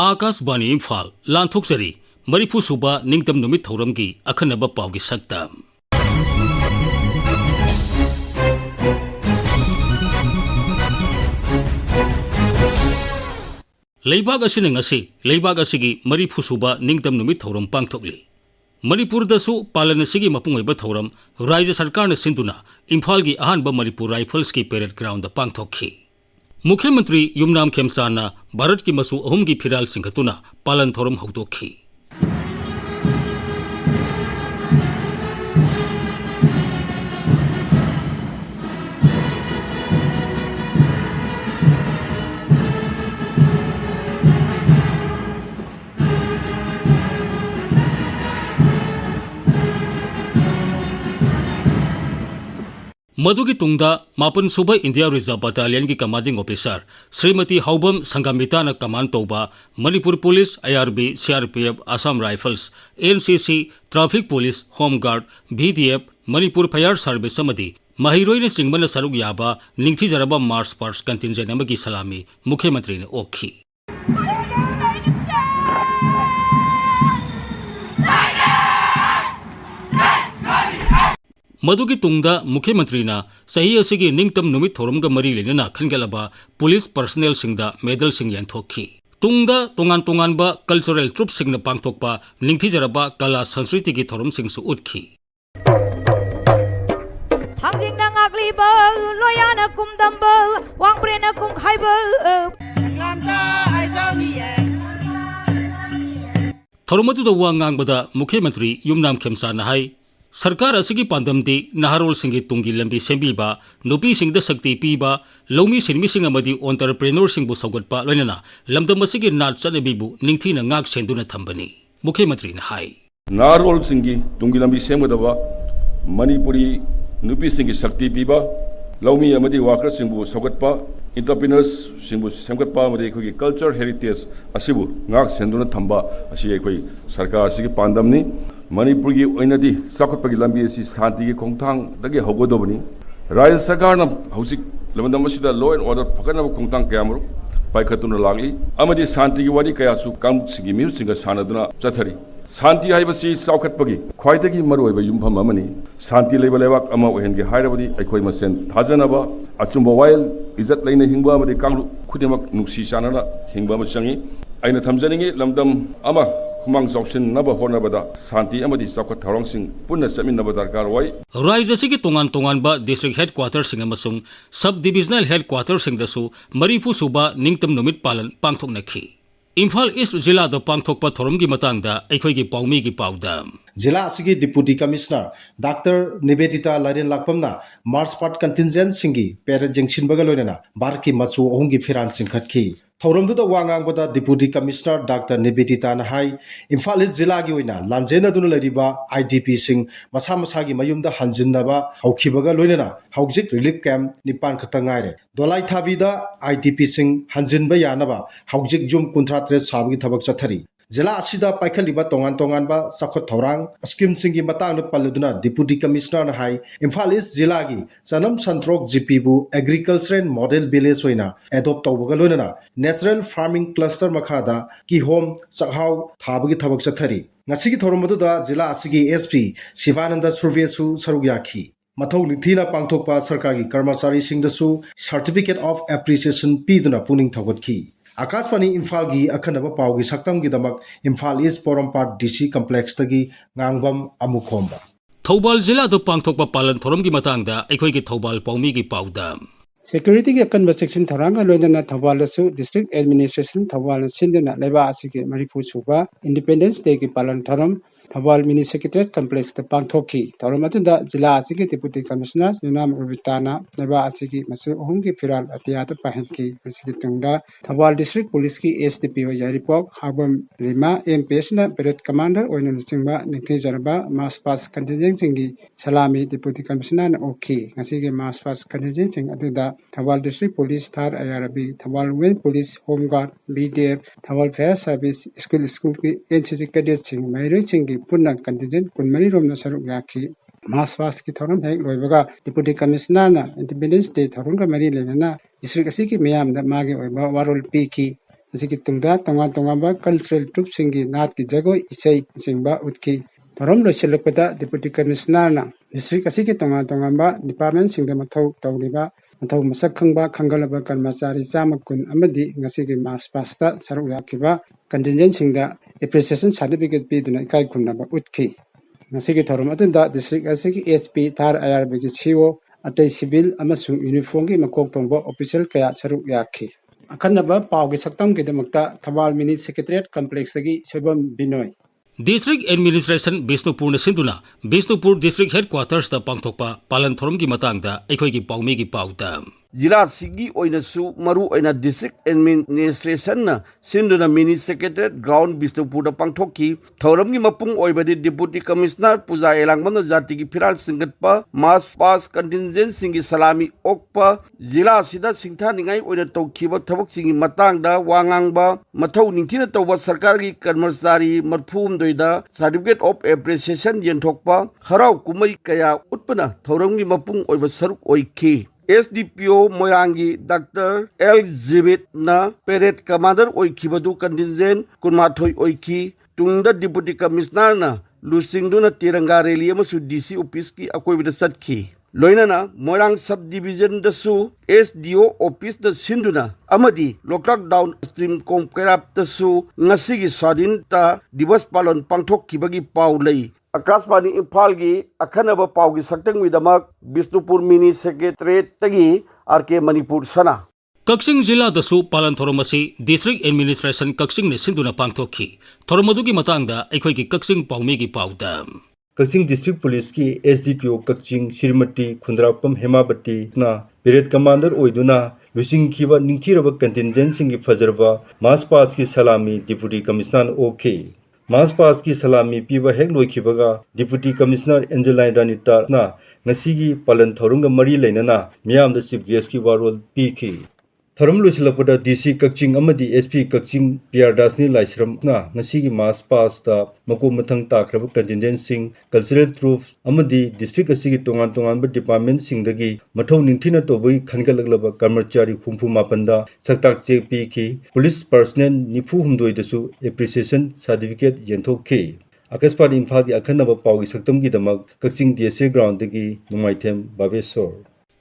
आकाशवाणी इम्फाल लांथोक्चरी मरीफु सुबा निंगतम नुमित थौरम की अखनब पावगी सक्तम लेबाग असिन ngasi लेबाग असिगी मरीफु सुबा निंगतम नुमित थौरम पांगथोकली मणिपुर दसु पालन असिगी मपुंग ओइबा थौरम राज्य सरकार ने सिंधुना इम्फाल की अहानबा मणिपुर राइफल्स की पेरेड ग्राउंड पांगथोखी मुख्यमंत्री युमनाम खेमसाना भारत की मसू अहुम की फिराल सिंघतुना पालन थौरम हौदोखी मधुगी तुंगदा मापन सुबह इंडिया रिजर्व बटालियन की कमांडिंग ऑफिसर श्रीमती हौबम संगमिता न कमान तौबा Manipur police IRB CRPF Assam Rifles NCC traffic police home guard BDF Manipur fire service महिरोइन सिंगमन सरुक याबा निंगथीजरबा मार्च पास्ट कंटिंजेंट अमगी सलामी मुख्यमंत्री ने ओखी मधुगी तुंगदा मुख्यमंत्री ना सही असिगी निंगतम नुमित थौरमगा मरी लेना खनगलबा पुलिस पर्सनल सिंगदा मेडल सिंग यांथोखी तुंगदा तोंगान तोंगानबा कल्चरल ट्रुप सिंगना पांगथोकपा निंगथीजरबा कला संस्कृति की थौरम सिंगसु उठखी थांजिंगना ngakliba loyana kumdamba wangprena kumkhaiba ngamta aizawiye थौरमदुदा वा ngangbada मुख्यमंत्री युमनाम खेमसाना हाई सरकार असिगी पांदमदी नहारोल सिंगी तुंगी लंबी सेंबीबा नुपी सिंगदा शक्ति पीबा लौमी सिनमी सिंग अमदी एंटरप्रेन्योर सिंगबु सौगतपा लोइनना लमदम असिगी नाट चनबीबु निंगथीना ngak सेंदुना थंबनी मुख्यमंत्री ने हाई नहारोल सिंगी तुंगी लंबी सेंगदबा मणिपुरी नुपी सिंगी शक्ति पीबा लौमी अमदी वाकर सिंगबु सौगतपा एंटरप्रेन्योर्स सिंगबु सेंगतपा अमदी अखोगी कल्चर हेरिटेज असिबु ngak सेंदुना थंबा असि अखोई सरकार असिगी पांदमनी मणिपुर की ओइनदी चाखुटपगी लंबी असि शांति की खोंगथांग दगे हौगदोबनी राज्य सरकार न हौसिक लमदम असिदा लॉ एंड ऑर्डर फकनब खोंगथांग कयामरु पाइखतुना लागली अमदी शांति की वादी कयासु कामसिगी मिहुसिंगा सानदुना चथरी शांति हाइबसी चाखुटपगी ख्वाइदगी मरुओइबा युमफम अमनी शांति लेबा लेबाक अमा ओहेनगे हाइरबदी अखोइ मसेन थाजनबा अचुंबा वाइल इज्जत लेना हिंबा अमदी कांगलु खुदिमक नुक्सी चानना हिंबा म चंगी आइना थमजनिंगे लमदम अमा हुमांग चौसिन नब होनबदा शांति अमदी चौखट थौरंगसिंग पुनः चमिनब दरकार ओइ राज्य सिगी तोंगान तोंगानबा डिस्ट्रिक्ट हेडक्वार्टर सिंग अमसुंग सब डिविजनल हेडक्वार्टर सिंगदसु मरीफु सुबा निंगतम नुमित पालन पांगथोकनखी इम्फाल ईस्ट जिला द पांगथोकपा थौरमगी मतंगदा अखोइगी पाउमीगी पाउदम जिला असिगी डिप्यूटी कमिश्नर डॉक्टर निवेदिता लाइरेन लाकपमना मार्च पार्ट कंटिंजेंट सिंगी पेरेड जंक्शन लोइना भारत की मचू अहुंगी फिरान चिंखतखी थौरमदुदा वांगांगबदा डिप्यूटी कमिश्नर डॉक्टर निवेदिता हाई इम्फाल ईस्ट जिला की लांजेनदुना लैरिबा आईडीपी सिंग मसा मसागी मयुमदा हंजिनबा हौखिबगा लोइना हौजिक रिलीफ कैम्प निपान खता गायरे दोलाई थाबीदा आईडीपी सिंग हंजिनबा यानबा हौजिक जुम 53 साबगी थबक चथरी जिला असिदा पाइखलिबा तोंगान तोंगानबा साखत थौरांग स्कीम सिंगी मतांग पल्लुदुना डिप्यूटी कमिश्नर हाई इम्फाल ईस्ट जिला की चनम संत्रोक जीपीबू एग्रीकल्चरल मॉडल विलेज होइना एडॉप्ट तौबगा लोइना नेचुरल फार्मिंग क्लस्टर मखादा की होम चहाव थाबगी थबक चथरी ngasiगी थौरमदुदा जिला असिगी एसपी शिवानंद सुर्वेसु सरुग याखी मथौ निथीना पांगथोकपा सरकार की कर्मचारी सिंगदसु सर्टिफिकेट ऑफ एप्रिसिएशन पीदुना पुनिंग थौगतखी आकाशवाणी इम्फाल की अखनब पाव की सक्तम की दमक Imphal east Porompat DC complex तगी ngangbam amukhomba थौबाल जिला द पांगथोकपा पालन थौरम की मतंगदा अखोइगी थौबाल पाउमी की पाउदम सिक्योरिटी के अकन सेक्शन थौरांगा लोइना थौबालसु डिस्ट्रिक्ट एडमिनिस्ट्रेशन थौबाल सिंदना लेबा आसिगे मरीफु सुबा इंडिपेंडेंस डे की पालन थौरम थौबाल मिनी सेक्रेटरीट कम्प्लेक्स द पांगथोखी थौरम अतुदा जिला आसिगे डिप्यूटी कमिश्नर युनाम रुबिताना लेबा आसिगे मसु अहुंगी फिराल अतियात पाहनकी मसिगे तुंगदा थौबाल डिस्ट्रिक्ट पुलिस की SDPO Yairipok Haobam Lima MPS ना पेरेड कमांडर ओइना चिंगबा निथि जरबा मास पास कंटिजेंट सिंगी सलामी डिप्यूटी कमिश्नर ना ओखी ngasiगे मास पास कंटिजेंट सिंग अतुदा थौबाल डिस्ट्रिक्ट पुलिस थार आईआरबी थौबाल वेल police home guard BDF Thoubal fire service school की एनसीसी कैडेट्स सिंग मैरी सिंगी पुनः कंटिजेंट कुनमरी रोमना सरुक याखी मास पास की थौरम हेक लोइबगा डिप्यूटी कमिश्नर ना इंडिपेंडेंस डे थौरम का मरी लेना डिस्ट्रिक्ट असी की मयाम दा मागे ओइबा वारोल पीकी asiki tungda tonga cultural troup singi nat ki jagoi isai singba utki thorom loisilakpada deputy commissioner na district asiki tonga ba department singda mathau tawriba mathau masak khangba khangalaba karmachari chama kun amadi ngasigi march pasta saru yakiba contingent singda appreciation certificate piduna ikai khunaba utki ngasigi thorom atunda district asiki SP thar IRB ki CEO atay civil amasung uniform gi makok tongba official kaya saru yakhi akanaba pawgi saktam gidamakta Thawal mini secretariat complex gi Soibam Binoy District Administration Bisnupur na sinduna Bisnupur District Headquarters da pangthokpa palan thorom gi matangda aikhoi gi paumi gi pauta Jila sigi oina su maru oina district administration na sinduna mini secretariat ground Bisnupur da pangthoki thoram gi mapung oibadi deputy commissioner puja elangman jati gi phiral singatpa mass pass contingent singi salami okpa jila sida singtha ningai oina tokhiba thabak singi matangda wangangba mathau ningthina tawba sarkar gi karmachari marphum doida certificate of appreciation yenthokpa harau kumai kaya utpana thoram gi mapung oiba saruk oikhi SDPO Moyangi Dr. Elizabeth na Parade Commander oikibadu contingent kunmathoi oiki tungda Deputy Commissioner na lusingduna tiranga rally amasu DC office ki akoibida satki loinana Moirang subdivision dasu SDO office da sinduna amadi lockdown stream komkerap dasu ngasigi swadinta divas palon pangthok kibagi paulei Akasmani Imphal gi akhanaba pawgi saktang widamak Bisnupur mini secretariat tagi RK Manipur sana Kaksing Jila dasu palan thoromasi District Administration Kaksing ne sinduna pangthokhi thoromadu gi matangda aikhoi gi Kaksing paumi gi pauta Kaksing District Police ki SDPO Kaksing Shrimati Khundrapam Hemabati na Parade Commander oiduna lusing khiba ningthiraba contingent singi fajarba mass pass ki salami Deputy Commissioner OK Mass pass ki salami piba hek loikibaga Deputy Commissioner Angeline Ranita na ngasigi palan thorunga mari leinana miyam da chief guest ki warol piki thorum lusilapura DC Kakching amadi SP Kakching PR Dasni Laisram na ngasigi mass pass ta mako mathang takraba contingent sing cultural troops amadi district asigi tongan ba department sing dagi mathau ningthina tobai khangalaglaba karmachari khumpu mapanda saktak che piki police personnel nifu humdoi dasu appreciation certificate yenthokhi Akaspani Imphal gi akhanaba pawgi saktam gi damak Kakching DSA ground dagi numaithem babesor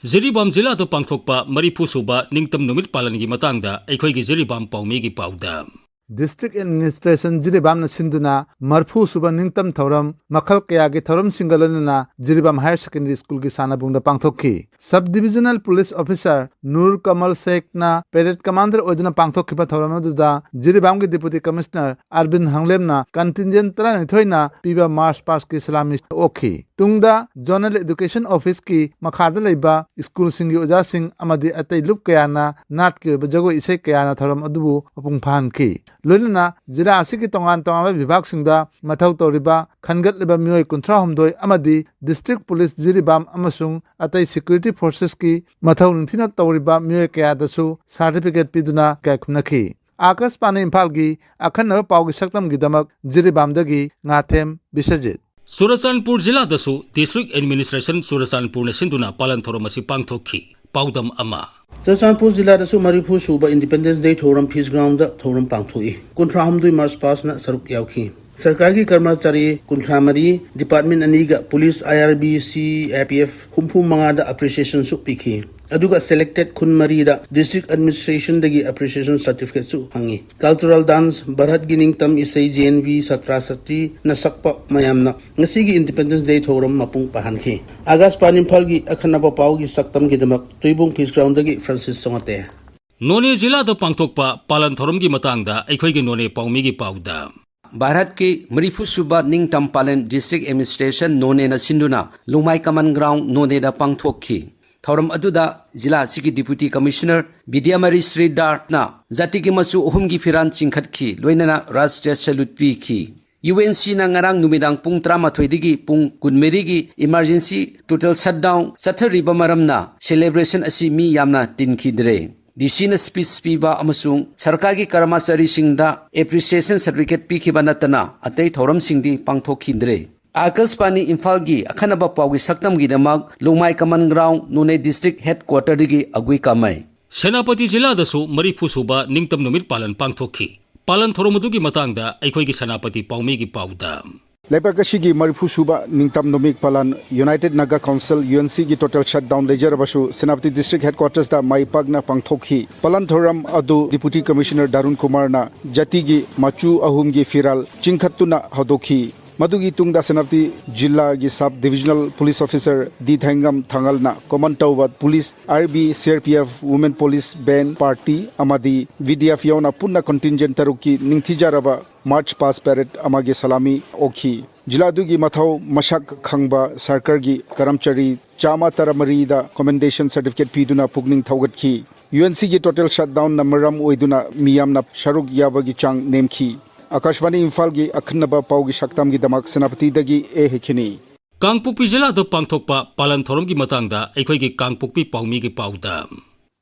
Ziribam Jila da pangthokpa maripu suba ningtam numit palan gi matangda aikhoi gi Ziribam paumi gi pauta District Administration Jiribam na sinduna marfu suba ningtam thoram makhal kaya gi thoram singalana Jiribam Higher Secondary School gi sanabung da pangthokhi Subdivisional Police Officer Nur Kamal Sheikh na Parade Commander oduna pangthokhi pa thoram da Jiribam gi Deputy Commissioner Arvin Hanglem na contingent tra thoina piba march pass ki salami okhi tungda Zonal Education Office ki makhada leiba school singi oja sing amadi atai lup kaya na nat ki bajago isai kaya na thoram adubu apung phan ki loilana jira asiki tongan vibhag singda mathau toriba khangat leba mioi kunthra homdoi amadi district police Jiribam amasung atai security forces ki mathau ningthina toriba mioi kaya dasu certificate piduna kay khunakhi Akaspani Imphal gi akhanna pawgi saktam gi damak Jiribam dagi ngathem bisajit Surasanpur Jila dasu District Administration Surasanpur na sinduna palan thoromasi pangthokhi paudam ama Surasanpur Jila dasu maripu suba Independence Day thoram peace ground da thoram pangthui kunthra hamdui march pass na saruk yaukhi Sarkar ki karmachari kunthra mari department aniga police IRB CAPF humpu manga da appreciation su pikhi aduga selected kun mari da district administration dagi appreciation certificate su hangi cultural dance bharat gining tam isai JNV satra sati na sakpa mayamna ngasi gi Independence Day thoram mapung pahanki Akaspani Imphal gi akhanaba paw gi saktam gi damak tuibung peace ground dagi Francis Songate None Jila da pangthokpa palan thorom gi matangda aikhoi gi none paumi gi pauda Bharat ki marifu suba ningtam palan district administration none na sinduna Lumai Common Ground none da pangthokhi thoram aduda jila asiki deputy commissioner Vidyamari Sri Dartna jati ki masu ohum gi firan chingkhatkhi loinana Rashtriya salute pi khi UNC na ngarang numidang pung 13 digi pung 12 gi emergency total shutdown sathariba maramna celebration asi mi yamna tinkhidre DC na speech piba amasung sarkar gi karmachari singda appreciation certificate pikhiba natana atei thoram singdi pangthokhindre Akaspani Imphal gi akhanaba pawgi saktam gi damak Lumai Common Ground Nune District Headquarter digi agui kamai Senapati Zilla dasu Marifu Suba Ningtam Numit Palan Pangthoki. Palan Thoromadugi Matangda, Aikoigi Senapati Paumigi Pauda. Lepakashigi Marifu Suba Ningtam Numik Palan United Naga Council UNC gi total shutdown leisure basu Senapati District Headquarters da Maipagna Pangthoki Palan Thoram Adu Deputy Commissioner Darun Kumar na Jati gi Machu Ahum gi Firal Chingkhatuna Hadoki Madugi Tungda Senapati Jilla gi Sub Divisional Police Officer D Thangam Thangalna Command Tawat Police RB CRPF Women Police Band Party Amadi VDF Yona Punna Contingent Taruki Ningthijaraba March Past Parade Amagi Salami Okhi Jilla Dugi Mathau Mashak Khangba Sarkar gi Karamchari Chama Taramari da Commendation Certificate Piduna Pugning Thaugat ki UNC gi total shutdown na maram oiduna miyamna Sharuk Yabagi Chang Nemki Akashvani Imphal gi akhnaba paugi shaktam gi damak Senapati dagi hekini Kangpukpi Zilla da Pangthokpa Palan Thorom gi Matangda, Aikoigi Kangpukpi Paumi gi Pauda.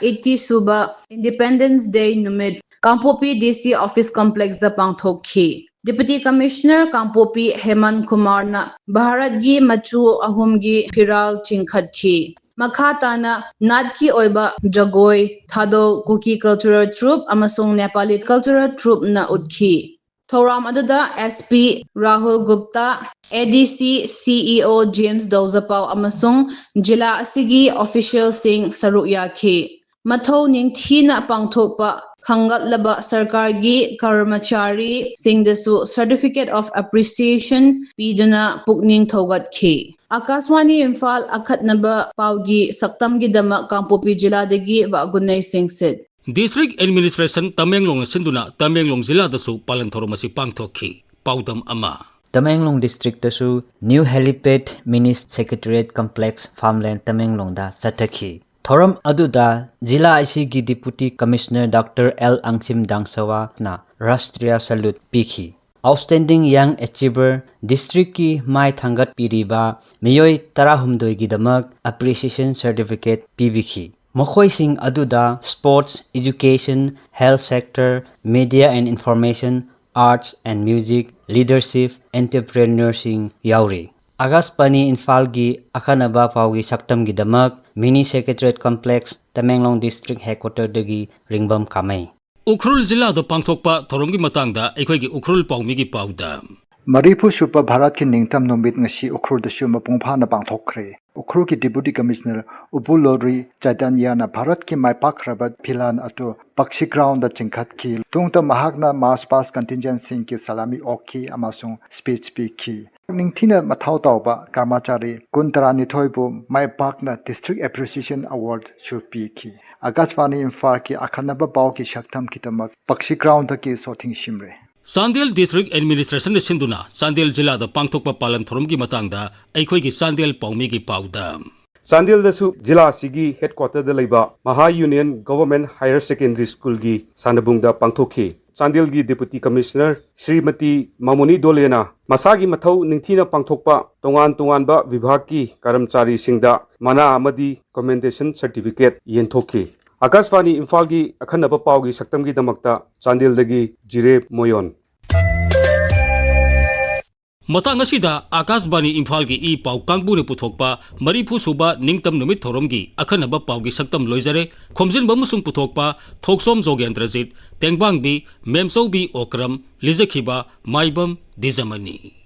80 Suba Independence Day Numit Kangpopi DC Office Complex da Pangthokhi. Deputy Commissioner Kangpopi Heman Kumar na Bharat gi Machu Ahum gi Firal Chingkhatkhi. Makhatana Nadki Oiba Jagoi Thado Kuki Cultural Troupe amasung Nepali Cultural Troupe na Utkhi. Thoram aduda SP Rahul Gupta, ADC CEO James Dozapau amasung Jilla asigi official sing saruk yakhi. Mathau ningthina pangthokpa khangatlaba sarkar gi karmachari singdasu Certificate of Appreciation piduna pukning thogatkhi. Akaswani Imphal akhatnaba paugi saktamgi dama Kangpopi Jilla dagi bagunay singsit. District Administration Tamenglong Sinduna Tamenglong Zilla dasu Palan Thoromasi Pangthoki Paudam Ama. Tamenglong District dasu New Helipad Mini Secretariat Complex Farmland Tamenglong da Chathaki. Thoram aduda Jilla ICG Deputy Commissioner Dr. L. Angsim Dangsawa na Rashtriya Salute Pikhi. Outstanding Young Achiever District ki Mai Thangat Piriba Miyoi Tarahumdoi Gidamak Appreciation Certificate PBK. Mokhoising aduda sports, education, health sector, media and information, arts and music, leadership, entrepreneurship yauri. Agaspani Imphal gi akhanaba paugi saktam gi damak Mini Secretariat Complex Tamenglong District Headquarters dagi ringbam kamai. Ukhrul Zilla da Pangthokpa Thoromgi Matangda, Aikoigi Ukhrul Paumi gi Pauda. Marifu Supa Bharat ki Ningtam Numit ngasi Ukhrul da Suma Pungpha na Pangthokre. Ukhrul ki Deputy Commissioner Upul Lodri Chaitanya na Bharat ki Maipak Rabat Philan atu Pakshi Ground da Chingkhat ki Tungta Mahakna March Past Contingent Sing ki Salami Okhi amasung speech speak ki. Ningthina Mathau Tauba Karmachari Kuntarani Thoibu Maipak na District Appreciation Award Shupi ki. Agachwani Imphal ki Akhanaba Pau ki Shaktam ki tamak Pakshi Ground da ki Sothing Shimre. Sandel District Administration Sinduna, Sandel Jilla da Pangthokpa Palan Thoromgi Matangda, Aikoigi Sandel Paumi gi Pauda. Sandel dasu Jilla Sigi Headquarter da Laiba Maha Union Government Higher Secondary School gi Sanabungda Pangthokhi. Sandel gi Deputy Commissioner Srimati Mamuni Dolena Masagi Mathau Ningthina Pangthokpa Tongan ba Vibhag ki Karamchari Singda Mana Amadi Commendation Certificate Yenthokhi. Akashvani Imphal gi akhanaba paugi saktam gi damakta Sandel dagi Jire Moyon. Matang asida Akashvani Imphal gi I pau kangbu ne puthokpa Marifu Suba Ningtam Numit Thoromgi akhanaba paugi saktam loizare khomjin bamusung puthokpa Thokchom Jogendrajit Tengbangbi Memsobi Okram Lijakhiba Maibam Dwijamani.